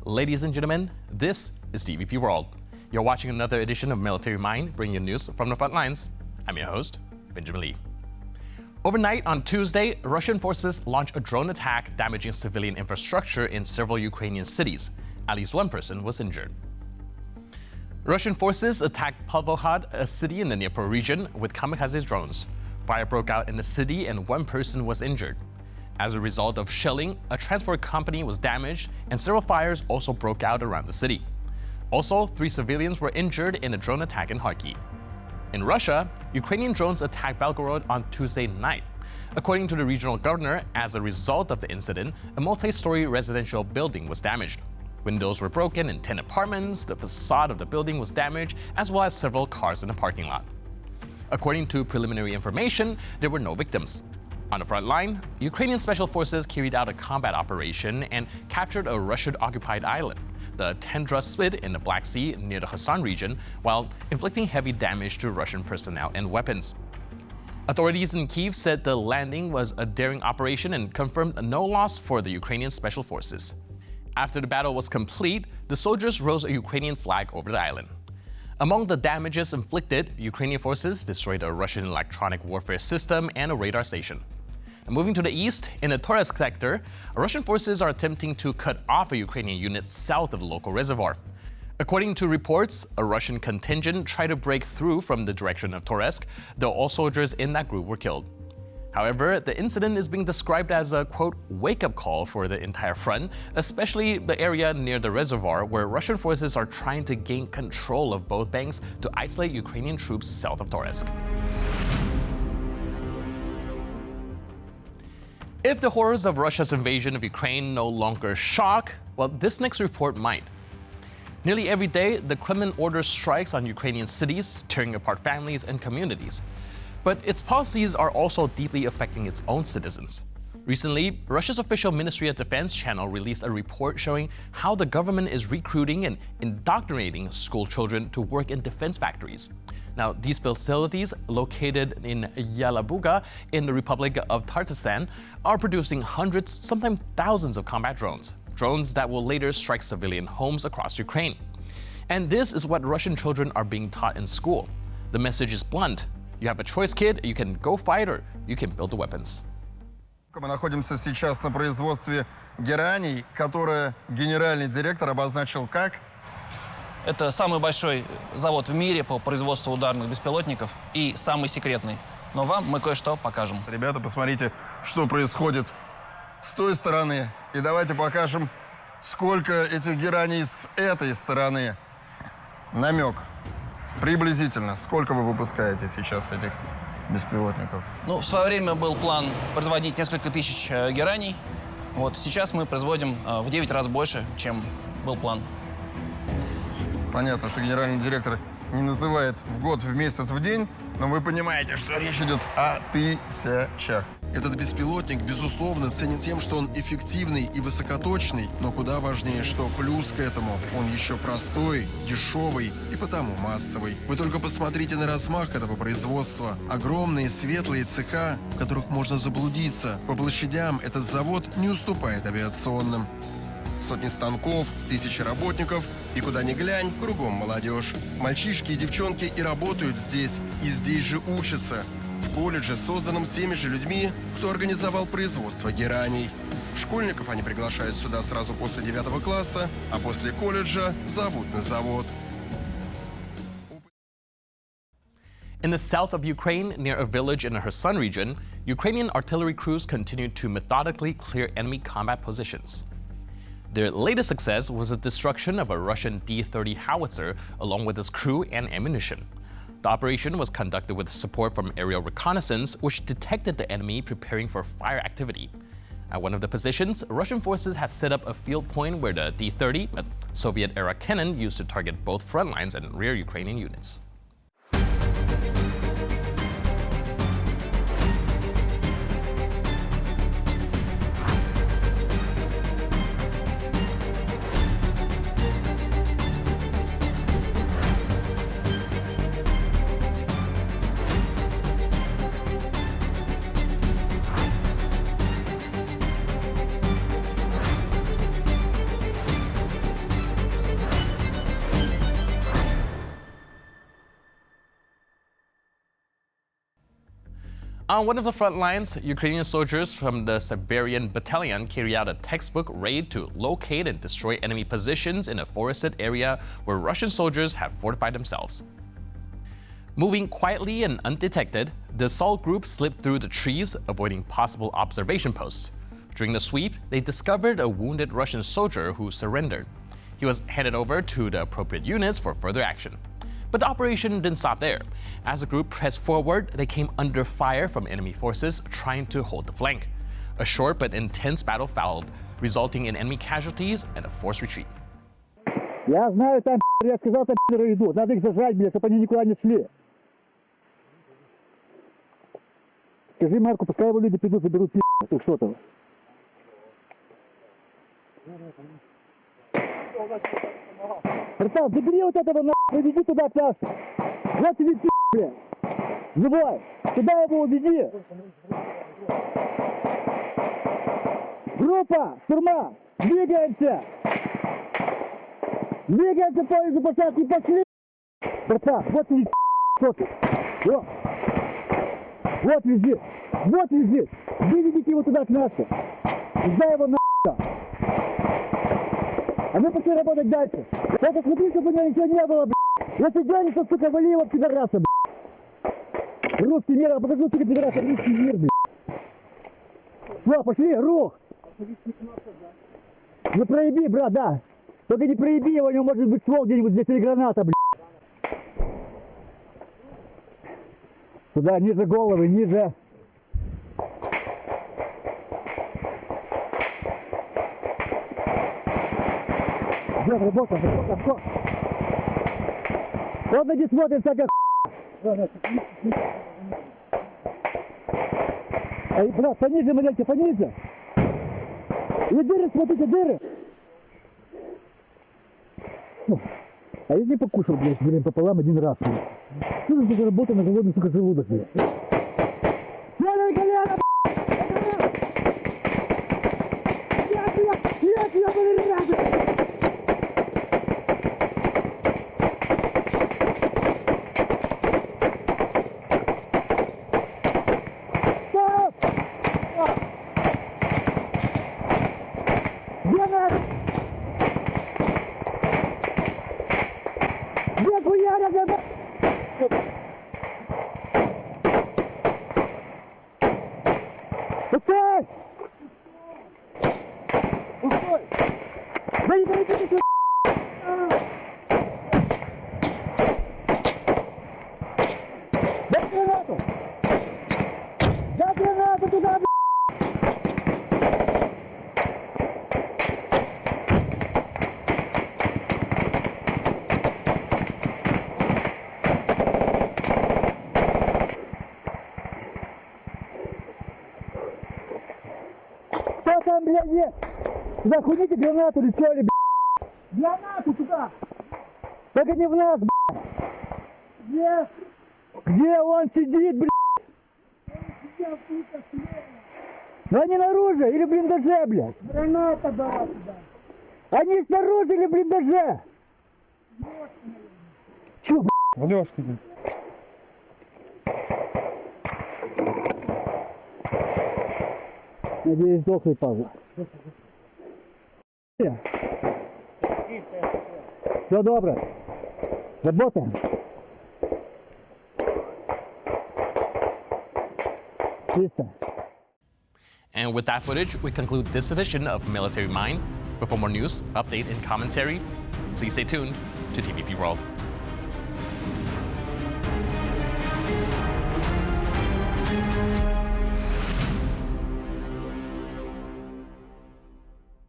Ladies and gentlemen, this is TVP World. You're watching another edition of Military Mind, bringing you news from the front lines. I'm your host, Benjamin Lee. Overnight on Tuesday, Russian forces launched a drone attack damaging civilian infrastructure in several Ukrainian cities. At least one person was injured. Russian forces attacked Pavlohrad, a city in the Dnipro region, with kamikaze drones. Fire broke out in the city and one person was injured. As a result of shelling, a transport company was damaged and several fires also broke out around the city. Also, 3 civilians were injured in a drone attack in Kharkiv. In Russia, Ukrainian drones attacked Belgorod on Tuesday night. According to the regional governor, as a result of the incident, a multi-story residential building was damaged. Windows were broken in 10 apartments, the facade of the building was damaged, as well as several cars in the parking lot. According to preliminary information, there were no victims. On the front line, Ukrainian special forces carried out a combat operation and captured a Russian-occupied island, the Tendra Spit in the Black Sea near the Kherson region, while inflicting heavy damage to Russian personnel and weapons. Authorities in Kyiv said the landing was a daring operation and confirmed no loss for the Ukrainian special forces. After the battle was complete, the soldiers rose a Ukrainian flag over the island. Among the damages inflicted, Ukrainian forces destroyed a Russian electronic warfare system and a radar station. And moving to the east, in the Toretsk sector, Russian forces are attempting to cut off a Ukrainian unit south of the local reservoir. According to reports, a Russian contingent tried to break through from the direction of Toretsk, though all soldiers in that group were killed. However, the incident is being described as a, quote, wake-up call for the entire front, especially the area near the reservoir where Russian forces are trying to gain control of both banks to isolate Ukrainian troops south of Toretsk. If the horrors of Russia's invasion of Ukraine no longer shock, well, this next report might. Nearly every day, the Kremlin orders strikes on Ukrainian cities, tearing apart families and communities. But its policies are also deeply affecting its own citizens. Recently, Russia's official Ministry of Defense channel released a report showing how the government is recruiting and indoctrinating school children to work in defense factories. Now, these facilities, located in Yalabuga in the Republic of Tatarstan, are producing hundreds, sometimes thousands of combat drones that will later strike civilian homes across Ukraine. And this is what Russian children are being taught in school. The message is blunt. You have a choice, kid. You can go fight or you can build the weapons. Мы находимся сейчас на производстве гераний, которое генеральный директор обозначил как... Это самый большой завод в мире по производству ударных беспилотников и самый секретный. Но вам мы кое-что покажем. Ребята, посмотрите, что происходит с той стороны. И давайте покажем, сколько этих гераний с этой стороны. Намек. Приблизительно. Сколько вы выпускаете сейчас этих беспилотников? Ну, в свое время был план производить несколько тысяч гераний. Вот сейчас мы производим в 9 раз больше, чем был план. Понятно, что генеральный директор не называет в год, в месяц, в день, но вы понимаете, что речь идет о тысячах. Этот беспилотник, безусловно, ценен тем, что он эффективный и высокоточный, но куда важнее, что плюс к этому он еще простой, дешевый и потому массовый. Вы только посмотрите на размах этого производства. Огромные светлые цеха, в которых можно заблудиться. По площадям этот завод не уступает авиационным. Сотни станков, тысячи работников, и куда ни глянь, кругом молодежь. Мальчишки и девчонки и работают здесь, и здесь же учатся. В колледже, созданном теми же людьми, кто организовал производство гераний. Школьников они приглашают сюда сразу после 9 класса, а после колледжа зовут на завод. In the south of Ukraine, near a village in the Kherson region, Ukrainian artillery crews continued to methodically clear enemy combat positions. Their latest success was the destruction of a Russian D-30 howitzer along with its crew and ammunition. The operation was conducted with support from aerial reconnaissance, which detected the enemy preparing for fire activity. At one of the positions, Russian forces had set up a field point where the D-30, a Soviet-era cannon used to target both front lines and rear Ukrainian units. On one of the front lines, Ukrainian soldiers from the Siberian Battalion carry out a textbook raid to locate and destroy enemy positions in a forested area where Russian soldiers have fortified themselves. Moving quietly and undetected, the assault group slipped through the trees, avoiding possible observation posts. During the sweep, they discovered a wounded Russian soldier who surrendered. He was handed over to the appropriate units for further action. But the operation didn't stop there. As the group pressed forward, they came under fire from enemy forces trying to hold the flank. A short but intense battle followed, resulting in enemy casualties and a forced retreat. Я знаю, там я сказал, там идут. Надо их зажать, чтобы они никуда не шли. Скажи Марку, пускай его люди придут, заберут тут что-то. Братан, забери вот этого нахуй, веди туда Сашу. Вот тебе блядь. Живой. Туда его уведи. Группа, штурма, двигаемся. Двигаемся по поезду посадки, пошли. Братан, вот тебе что ты. Вот вези. Вот вези. Выведите его туда к нашим. Сдай его нахуй. А мы пошли работать дальше. Только смотри, чтобы у него ничего не было, блядь. Если денется, сука, вали его пидораса, блядь. Русский мир, я покажу, сука, пидораса, русский мир, блядь. Все, пошли, рух. Не проеби, брат, да. Только не проеби его, у него может быть ствол где-нибудь здесь или граната, блядь. Сюда, ниже головы, ниже. Идет, работа. Вот на не смотрит всякая Эй, брат, пониже, маленький, пониже. И дыры, смотрите, дыры. А я не покушал, блядь, блин, пополам один раз, блядь. Что за работа на голодный, сука, желудок, блядь? Колено, колено, Нет, блядь! Пускай! Пустой! Да не дойдите! Дай гранату! Дай гранату туда, Что там, блядь, есть? Сюда хуйните гранату или что ли, блядь? Гранату туда! Только не в нас, блядь! Где? Где он сидит, блядь? Ну они наружу или в блиндаже, блядь? Граната дала туда! Они снаружи или в блиндаже? Чё, блядь? Алёшка, блядь. Надеюсь, сдохли пазла. Все добро. Работаем. Чисто. And with that footage, we conclude this edition of Military Mind. But for more news, update, and commentary, please stay tuned to TVP World.